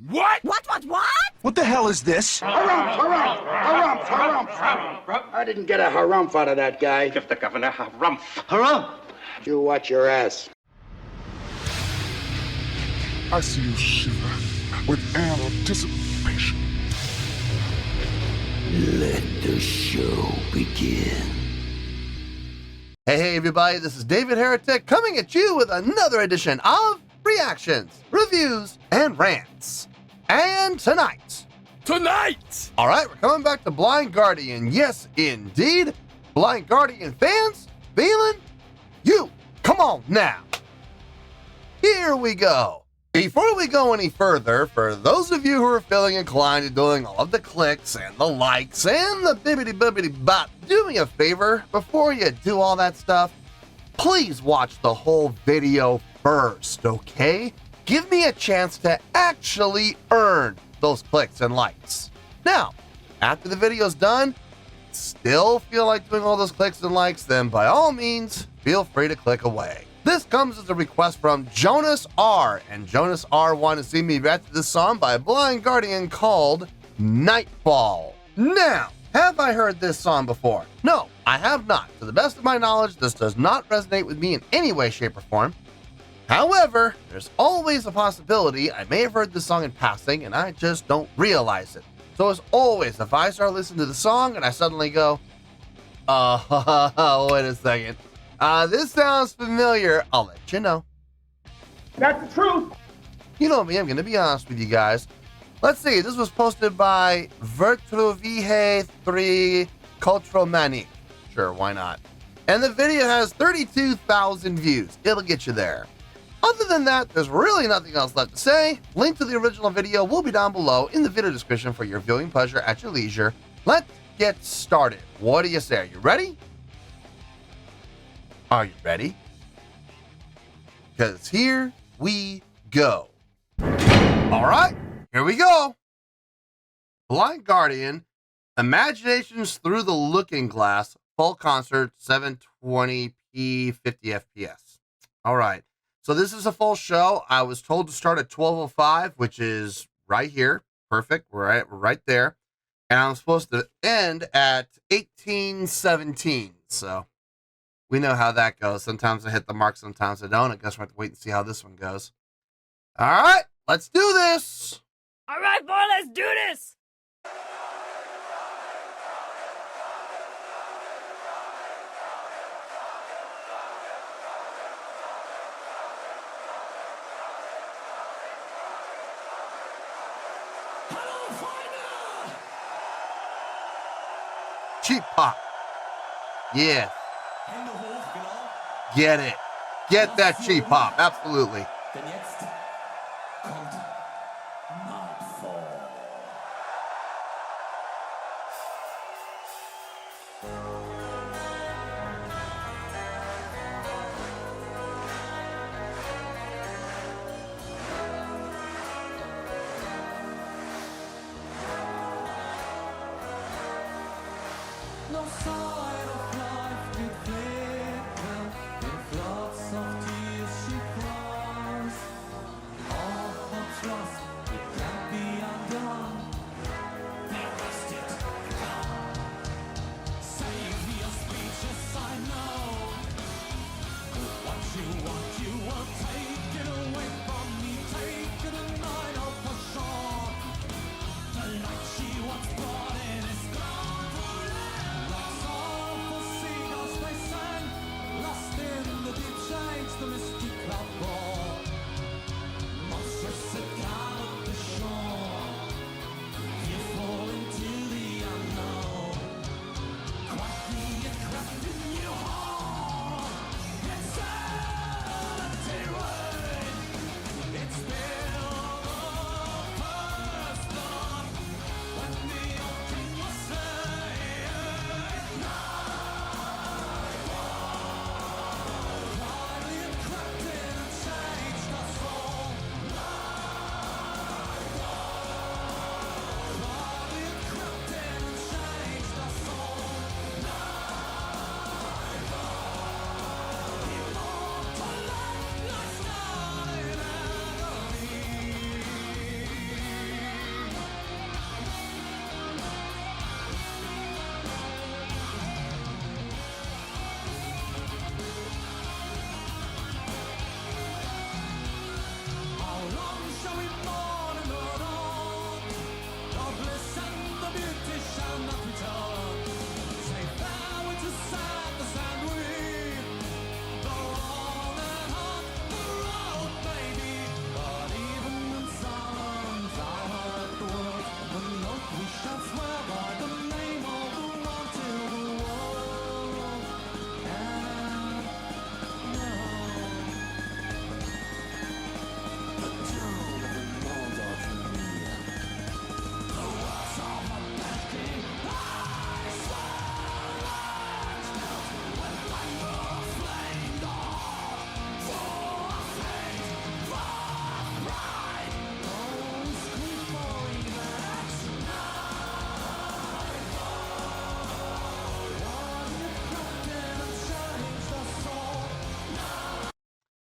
What? What? What the hell is this? Harumph. I didn't get a harumph out of that guy. Give the governor harumph. Harumph! You watch your ass. I see you shiver with anticipation. Let the show begin. Hey everybody, this is David Heretic coming at you with another edition of Reactions, Reviews, and Rants. And tonight, alright, we're coming back to Blind Guardian. Yes, indeed. Blind Guardian fans, feeling you. Come on now. Here we go. Before we go any further, for those of you who are feeling inclined to doing all of the clicks and the likes and the bibbidi-bibbidi-bop, do me a favor, before you do all that stuff, please watch the whole video first, okay? Give me a chance to actually earn those clicks and likes. Now, after the video's done, still feel like doing all those clicks and likes, then by all means, feel free to click away. This comes as a request from Jonas R, and Jonas R wanted to see me react to this song by Blind Guardian called Nightfall. Now, have I heard this song before? No, I have not. To the best of my knowledge, this does not resonate with me in any way, shape, or form. However, there's always a possibility I may have heard this song in passing and I just don't realize it. So as always, if I start listening to the song and I suddenly go, wait a second, this sounds familiar, I'll let you know. That's the truth. You know me, I'm going to be honest with you guys. Let's see, this was posted by Vertrovije 3 Cultural Manic. Sure, why not? And the video has 32,000 views. It'll get you there. Other than that, there's really nothing else left to say. Link to the original video will be down below in the video description for your viewing pleasure at your leisure. Let's get started. What do you say? Are you ready? Are you ready? Because here we go. All right, here we go. Blind Guardian, Imaginations Through the Looking Glass, full concert, 720p, 50 FPS. All right, so this is a full show. I was told to start at 12:05, which is right here. Perfect, we're right there. And I'm supposed to end at 18:17, so we know how that goes. Sometimes I hit the mark, sometimes I don't. I guess we'll have to wait and see how this one goes. All right, let's do this. All right, boy, let's do this. Cheap pop. Yeah. Get it. Get that cheap pop. Absolutely. Denn jetzt kommt Nightfall. No sign of life did flicker in floods of tears she cries. All her trust, it can't be undone. They're rusted, gone. Save your speeches, I know. What you will take it away from me. Take it tonight, oh for sure. The light she once brought in is gone forever. Lost all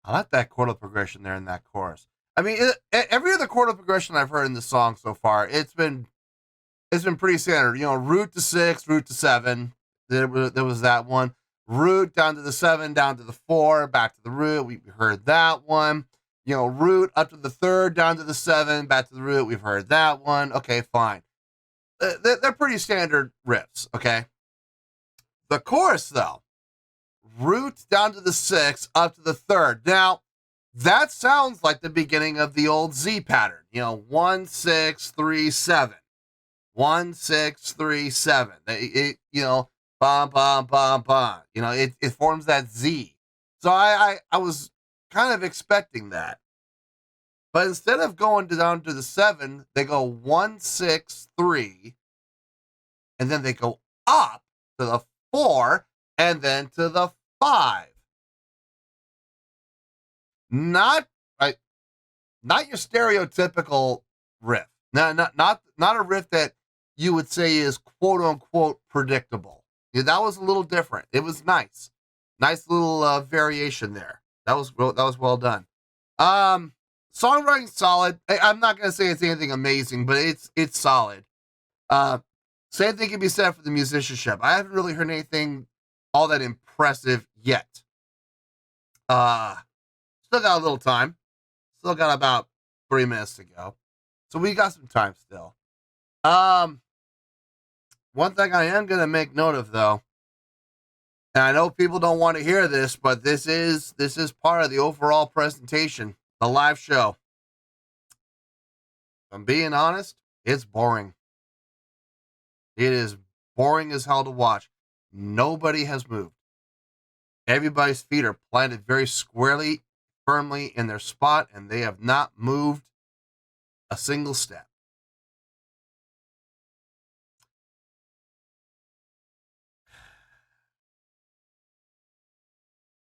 I like that chordal progression there in that chorus. I mean, every other chordal progression I've heard in this song so far, it's been pretty standard. You know, root to 6, root to 7. There was that one. Root down to the 7, down to the 4, back to the root. We heard that one. You know, root up to the 3rd, down to the 7, back to the root. We've heard that one. Okay, fine. They're pretty standard riffs, okay? The chorus, though, root down to the 6, up to the 3rd. Now, that sounds like the beginning of the old Z pattern. You know, 1, 6, 3, 7. 1, 6, 3, 7. You know, bum, bum, bum, bum. You know, it forms that Z. So I was kind of expecting that. But instead of going down to the 7, they go 1, 6, 3. And then they go up to the 4 and then to the 5. Not your stereotypical riff. Not a riff that you would say is quote unquote predictable. Yeah, that was a little different. It was nice. Nice little variation there. That was well done. Songwriting solid. I'm not gonna say it's anything amazing, but it's solid. Same thing can be said for the musicianship. I haven't really heard anything all that impressive yet. Still got a little time. Still got about 3 minutes to go. So we got some time still. One thing I am going to make note of, though, and I know people don't want to hear this, but this is part of the overall presentation, the live show. If I'm being honest, it's boring. It is boring as hell to watch. Nobody has moved. Everybody's feet are planted very squarely, firmly in their spot, and they have not moved a single step.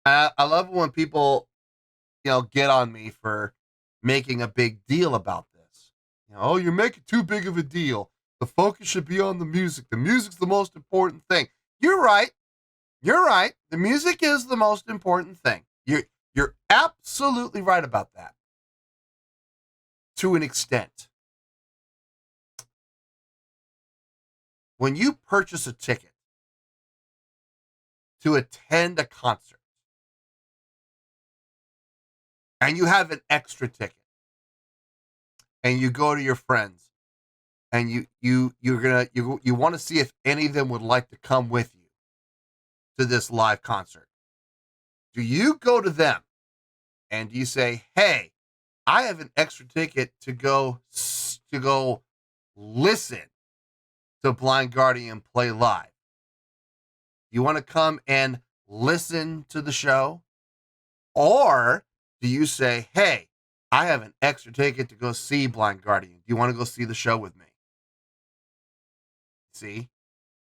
I love when people, get on me for making a big deal about this. Oh, you're making too big of a deal. The focus should be on the music. The music's the most important thing. You're right. You're right. The music is the most important thing. You're absolutely right about that. To an extent. When you purchase a ticket to attend a concert and you have an extra ticket and you go to your friends and you want to see if any of them would like to come with you to this live concert, do you go to them and you say, hey, I have an extra ticket to go listen to Blind Guardian play live. You want to come and listen to the show? Or do you say, hey, I have an extra ticket to go see Blind Guardian. Do you want to go see the show with me? See,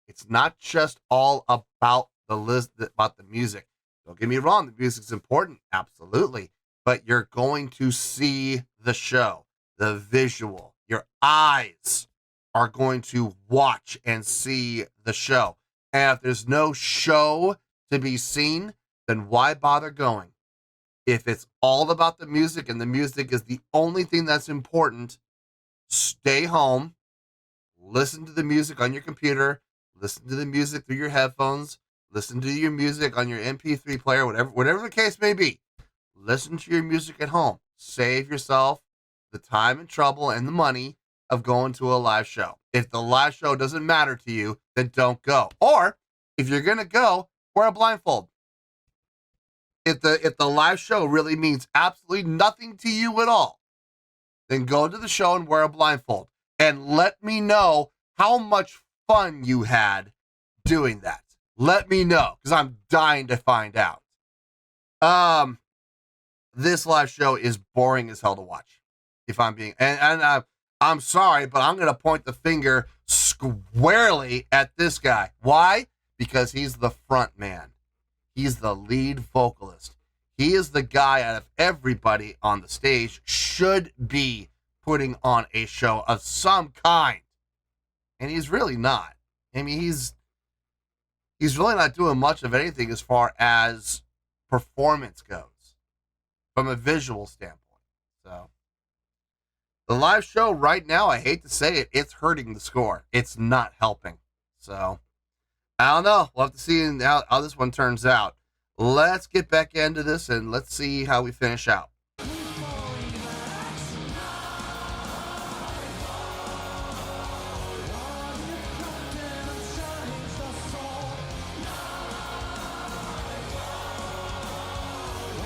it's not just all about about the music. Don't get me wrong, the music's important, absolutely. But you're going to see the show, the visual. Your eyes are going to watch and see the show. And if there's no show to be seen, then why bother going? If it's all about the music and the music is the only thing that's important, stay home, listen to the music on your computer, listen to the music through your headphones, listen to your music on your MP3 player, whatever the case may be. Listen to your music at home. Save yourself the time and trouble and the money of going to a live show. If the live show doesn't matter to you, then don't go. Or if you're going to go, wear a blindfold. If the live show really means absolutely nothing to you at all, then go to the show and wear a blindfold. And let me know how much fun you had doing that. Let me know, because I'm dying to find out. This live show is boring as hell to watch. If I'm being, and I'm sorry, but I'm going to point the finger squarely at this guy. Why? Because he's the front man. He's the lead vocalist. He is the guy out of everybody on the stage should be putting on a show of some kind. And he's really not. I mean, he's really not doing much of anything as far as performance goes. from a visual standpoint. So the live show right now, I hate to say it, it's hurting the score. It's not helping. So I don't know. We'll have to see how this one turns out. Let's get back into this and let's see how we finish out.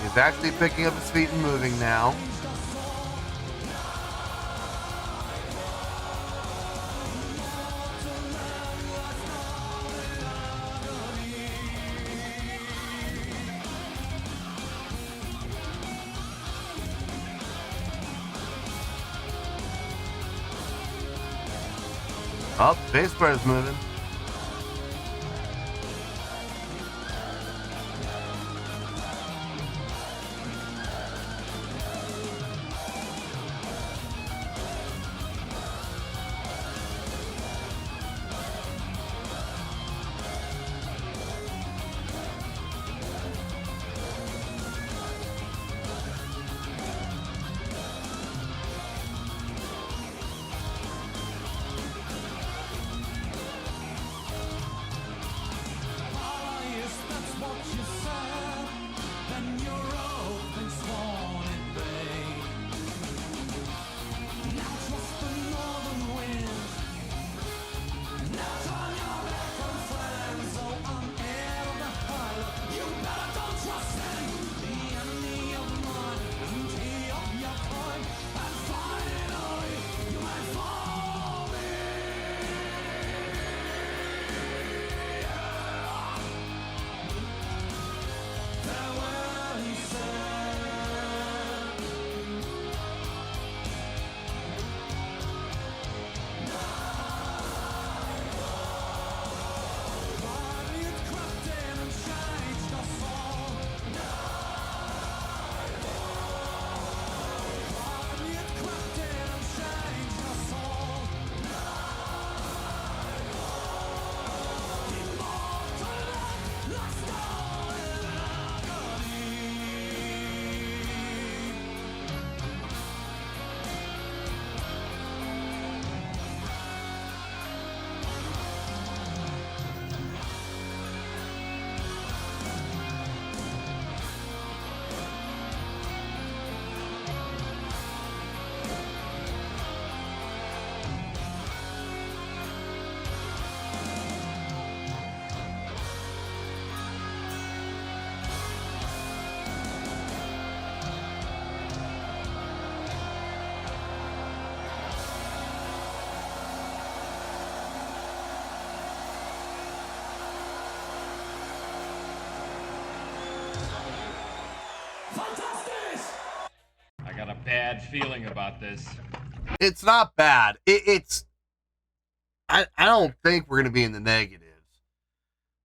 He's actually picking up his feet and moving now. Oh, bass player is moving. I got a bad feeling about this. It's not bad. I don't think we're going to be in the negatives.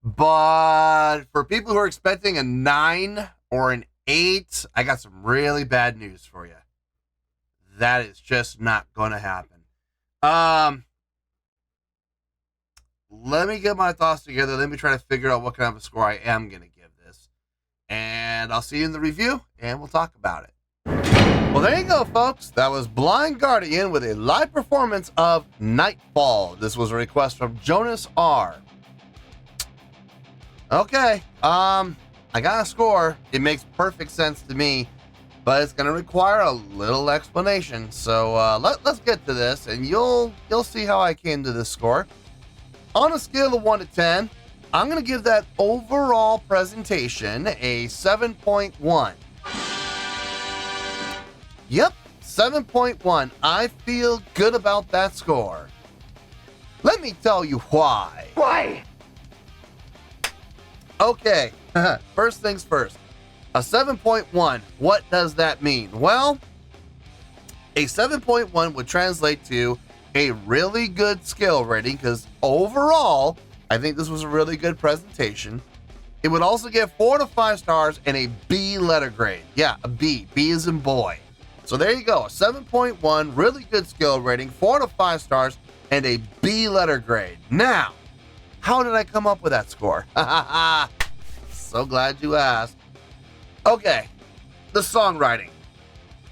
But for people who are expecting a 9 or an 8, I got some really bad news for you. That is just not going to happen. Let me get my thoughts together. Let me try to figure out what kind of a score I am going to give this. And I'll see you in the review, and we'll talk about it. Well, there you go, folks. That was Blind Guardian with a live performance of Nightfall. This was a request from Jonas R. Okay, I got a score. It makes perfect sense to me, but it's going to require a little explanation. So let's get to this, and you'll see how I came to this score. On a scale of 1 to 10, I'm going to give that overall presentation a 7.1. Yep, 7.1. I feel good about that score. Let me tell you why. Why? Okay, first things first. A 7.1, what does that mean? Well, a 7.1 would translate to a really good skill rating, because overall, I think this was a really good presentation. It would also get 4 to 5 stars and a B letter grade. Yeah, a B. B as in boy. So there you go, a 7.1, really good skill rating, 4 to 5 stars, and a B letter grade. Now, how did I come up with that score? So glad you asked. Okay, the songwriting,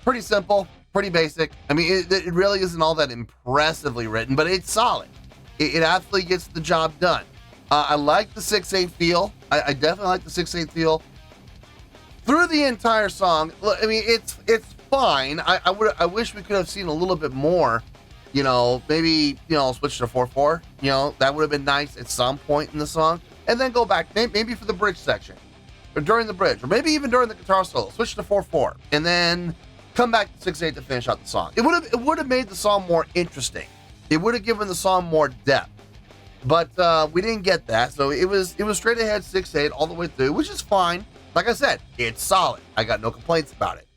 pretty simple, pretty basic. I mean, it really isn't all that impressively written, but it's solid. It absolutely gets the job done. I like the 6/8 feel. I definitely like the 6/8 feel through the entire song. I mean, it's fine. I wish we could have seen a little bit more. You know, maybe, you know, switch to 4/4. You know, that would have been nice at some point in the song, and then go back maybe for the bridge section, or during the bridge, or maybe even during the guitar solo. Switch to 4/4, and then come back to 6/8 to finish out the song. It would have made the song more interesting. It would have given the song more depth, but we didn't get that. So it was straight ahead 6/8 all the way through, which is fine. Like I said, it's solid. I got no complaints about it.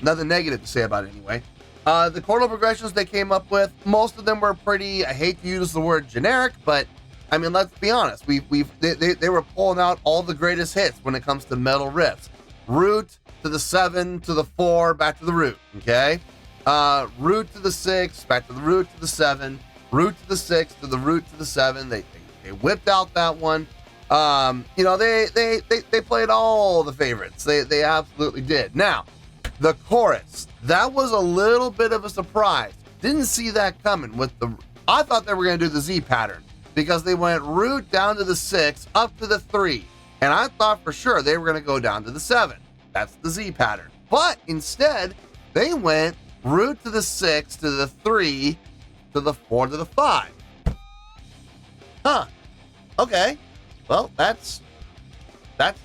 Nothing negative to say about it anyway. The chordal progressions they came up with, most of them were pretty, I hate to use the word generic, but I mean, let's be honest. They were pulling out all the greatest hits when it comes to metal riffs. Root to the 7 to the 4, back to the root, okay? Root to the 6, back to the root to the 7, root to the 6 to the root to the 7. They whipped out that one. You know, they played all the favorites. They absolutely did. Now, the chorus, that was a little bit of a surprise. Didn't see that coming with I thought they were going to do the Z pattern because they went root down to the 6 up to the 3. And I thought for sure they were going to go down to the 7. That's the Z pattern. But instead, they went root to the 6 to the 3 to the 4 to the 5. Huh. Okay. Well, that's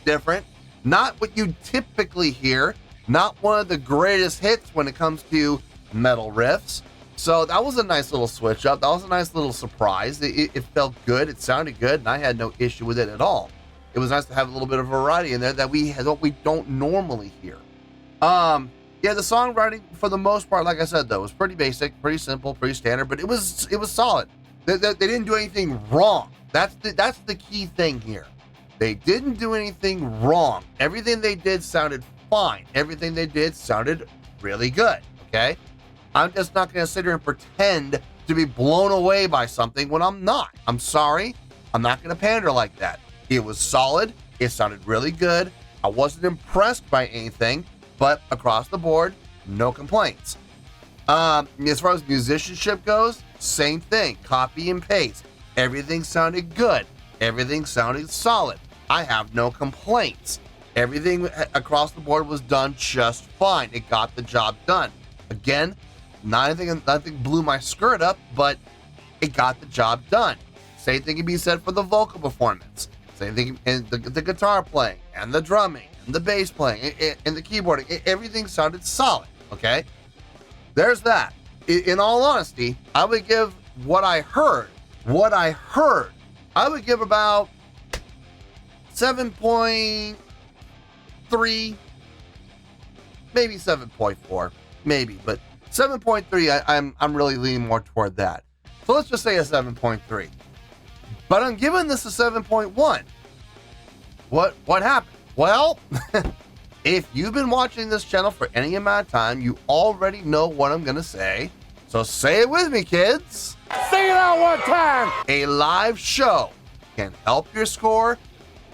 different. Not what you typically hear. Not one of the greatest hits when it comes to metal riffs. So that was a nice little switch up. That was a nice little surprise. It felt good. It sounded good, and I had no issue with it at all. It was nice to have a little bit of variety in there that we don't normally hear. Yeah, the songwriting for the most part, like I said, though, was pretty basic, pretty simple, pretty standard, but it was solid. They didn't do anything wrong. That's the key thing here. They didn't do anything wrong. Everything they did sounded fine. Everything they did sounded really good. Okay, I'm just not going to sit here and pretend to be blown away by something when I'm not. I'm sorry. I'm not going to pander like that. It was solid. It sounded really good. I wasn't impressed by anything, but across the board, no complaints. As far as musicianship goes, same thing. Copy and paste. Everything sounded good. Everything sounded solid. I have no complaints. Everything across the board was done just fine. It got the job done. Again, nothing blew my skirt up, but it got the job done. Same thing can be said for the vocal performance. Same thing in the guitar playing and the drumming and the bass playing and the keyboarding. Everything sounded solid, okay? There's that. In all honesty, I would give what I heard, I would give about 7.3, maybe 7.4, maybe, but 7.3, I'm really leaning more toward that. So let's just say a 7.3. But I'm giving this a 7.1. What happened? Well, if you've been watching this channel for any amount of time, you already know what I'm going to say. So say it with me, kids. Sing it out one time. A live show can help your score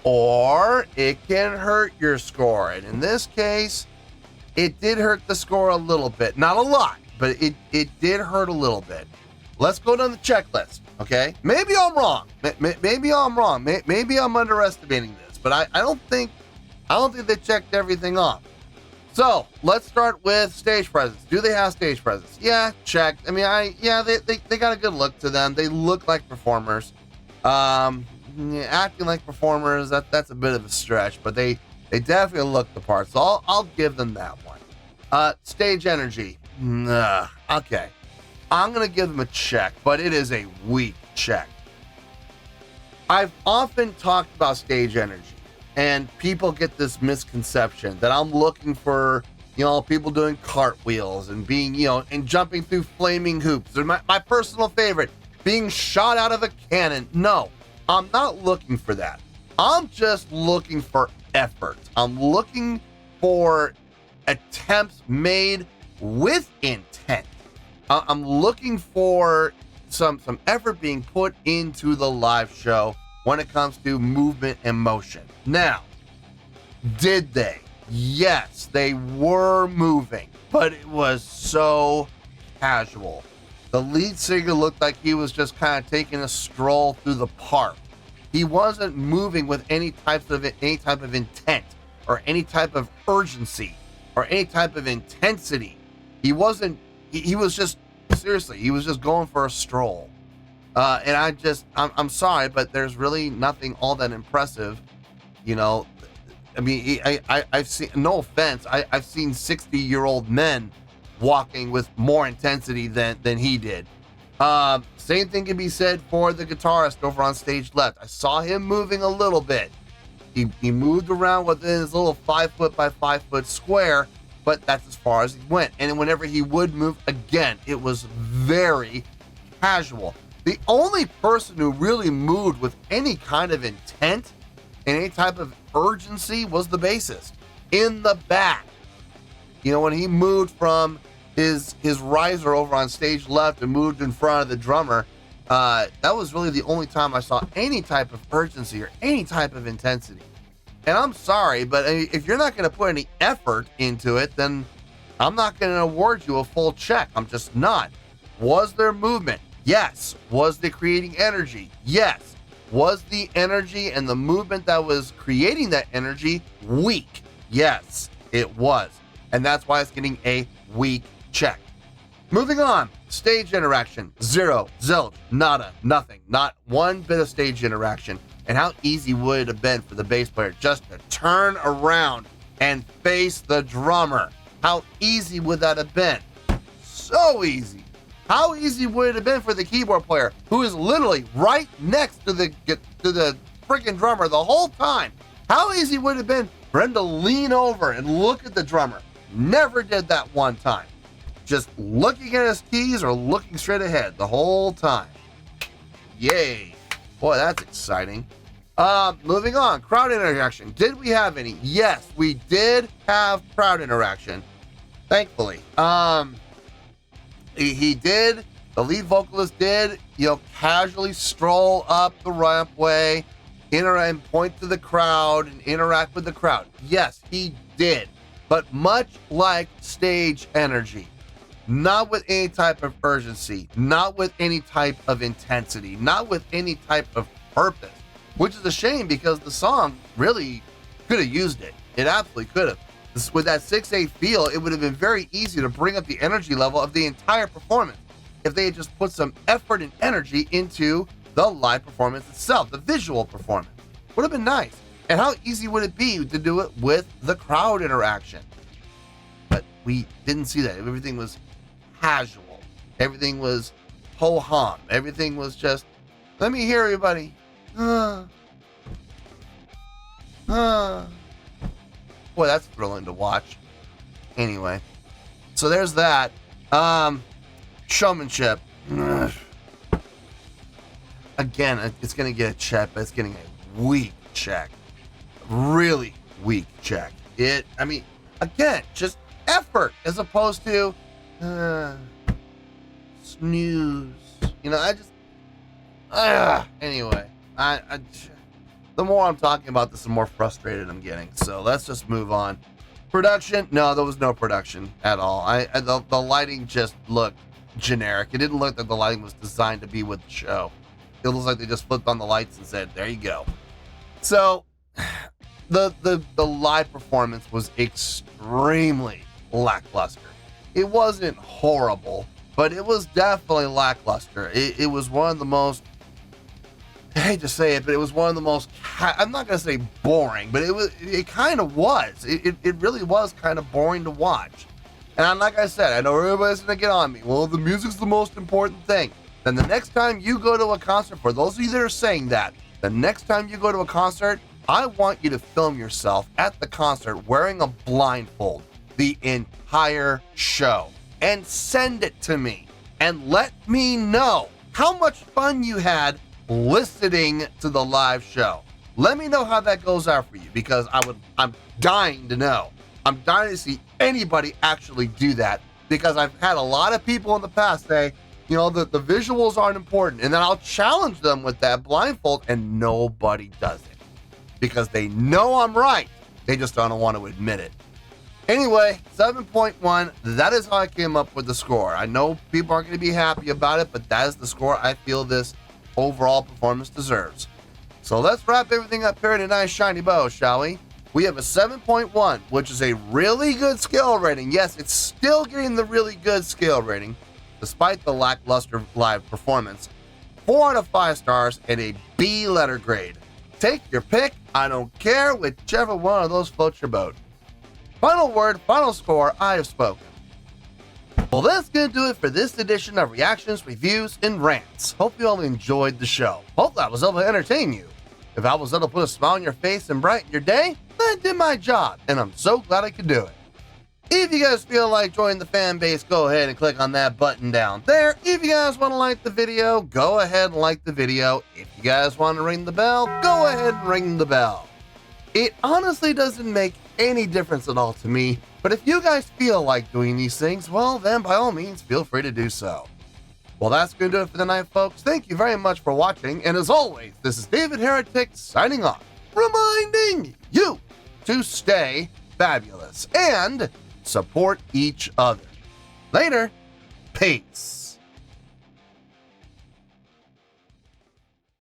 or it can hurt your score. And in this case, it did hurt the score a little bit. Not a lot, but it did hurt a little bit. Let's go down the checklist, okay? Maybe I'm wrong. Maybe I'm wrong. Maybe I'm underestimating this, but I don't think they checked everything off. So let's start with stage presence. Do they have stage presence? Yeah, check. I mean, they got a good look to them. They look like performers. Acting like performers, that's a bit of a stretch, but they definitely look the part. So I'll give them that one. Stage energy. Okay. I'm going to give them a check, but it is a weak check. I've often talked about stage energy, and people get this misconception that I'm looking for, people doing cartwheels and being, and jumping through flaming hoops. Or my personal favorite, being shot out of a cannon. No, I'm not looking for that. I'm just looking for effort. I'm looking for attempts made with intent. I'm looking for some effort being put into the live show when it comes to movement and motion. Now, did they? yes, they were moving, but it was so casual. The lead singer looked like he was just kind of taking a stroll through the park. He wasn't moving with any type of intent or any type of urgency or any type of intensity. He was just, seriously, he was just going for a stroll. And I'm sorry, but there's really nothing all that impressive. You know, I mean, I've seen, no offense, I've seen 60-year-old men walking with more intensity than he did. Same thing can be said for the guitarist over on stage left. I saw him moving a little bit. He moved around within his little 5 foot by 5 foot square, but that's as far as he went. And whenever he would move again, it was very casual. The only person who really moved with any kind of intent and any type of urgency was the bassist in the back. You know, when he moved from his riser over on stage left and moved in front of the drummer, that was really the only time I saw any type of urgency or any type of intensity. And I'm sorry, but if you're not going to put any effort into it, then I'm not going to award you a full check. I'm just not. Was there movement? Yes. Was they creating energy? Yes. Was the energy and the movement that was creating that energy weak? Yes, it was. And that's why it's getting a weak check. Moving on, stage interaction, 0, zilch, nada, nothing, not one bit of stage interaction. And how easy would it have been for the bass player just to turn around and face the drummer? How easy would that have been? So easy. How easy would it have been for the keyboard player, who is literally right next to the freaking drummer the whole time? How easy would it have been for him to lean over and look at the drummer? Never did that one time. Just looking at his keys or looking straight ahead the whole time. Yay. Boy, that's exciting. Moving on, crowd interaction. Did we have any? Yes, we did have crowd interaction. Thankfully. He did, the lead vocalist did, casually stroll up the rampway, and point to the crowd and interact with the crowd. Yes, he did. But much like stage energy, not with any type of urgency, not with any type of intensity, not with any type of purpose, which is a shame because the song really could have used it. It absolutely could have. With that 6/8 feel, it would have been very easy to bring up the energy level of the entire performance if they had just put some effort and energy into the live performance itself, the visual performance. Would have been nice. And how easy would it be to do it with the crowd interaction? But we didn't see that. Everything was casual. Everything was ho-hum. Everything was just, let me hear everybody. Boy, that's thrilling to watch. Anyway, so there's that. Showmanship. Again, it's going to get a check, but it's getting a weak check. Really weak check. Again, just effort as opposed to snooze. Anyway, the more I'm talking about this, the more frustrated I'm getting. So let's just move on. Production? No, there was no production at all. The lighting just looked generic. It didn't look like the lighting was designed to be with the show. It looks like they just flipped on the lights and said, there you go. So the live performance was extremely lackluster. It wasn't horrible, but it was definitely lackluster. It was one of the most, I hate to say it, but it was one of the most, I'm not going to say boring, but it kind of was. It really was kind of boring to watch. And like I said, I know everybody's going to get on me. Well, the music's the most important thing. Then the next time you go to a concert, for those of you that are saying that, the next time you go to a concert, I want you to film yourself at the concert wearing a blindfold the entire show and send it to me and let me know how much fun you had listening to the live show. Let me know how that goes out for you, because I'm dying to know. I'm dying to see anybody actually do that, because I've had a lot of people in the past say, the visuals aren't important, and then I'll challenge them with that blindfold, and nobody does it because they know I'm right. They just don't want to admit it. Anyway, 7.1, that is how I came up with the score. I know people aren't going to be happy about it, but that is the score I feel this overall performance deserves. So let's wrap everything up here in a nice shiny bow, shall we? We have a 7.1, which is a really good skill rating. Yes, it's still getting the really good skill rating, despite the lackluster live performance. 4 out of 5 stars and a B letter grade. Take your pick. I don't care, whichever one of those floats your boat. Final word, final score, I have spoken. Well, that's going to do it for this edition of Reactions, Reviews, and Rants. Hope you all enjoyed the show. Hope I was able to entertain you. If I was able to put a smile on your face and brighten your day, then I did my job, and I'm so glad I could do it. If you guys feel like joining the fan base, go ahead and click on that button down there. If you guys want to like the video, go ahead and like the video. If you guys want to ring the bell, go ahead and ring the bell. It honestly doesn't make any difference at all to me, but if you guys feel like doing these things, well then by all means feel free to do so. Well, that's going to do it for the night, folks. Thank you very much for watching, and as always, this is David Heretic signing off, reminding you to stay fabulous and support each other. Later, peace.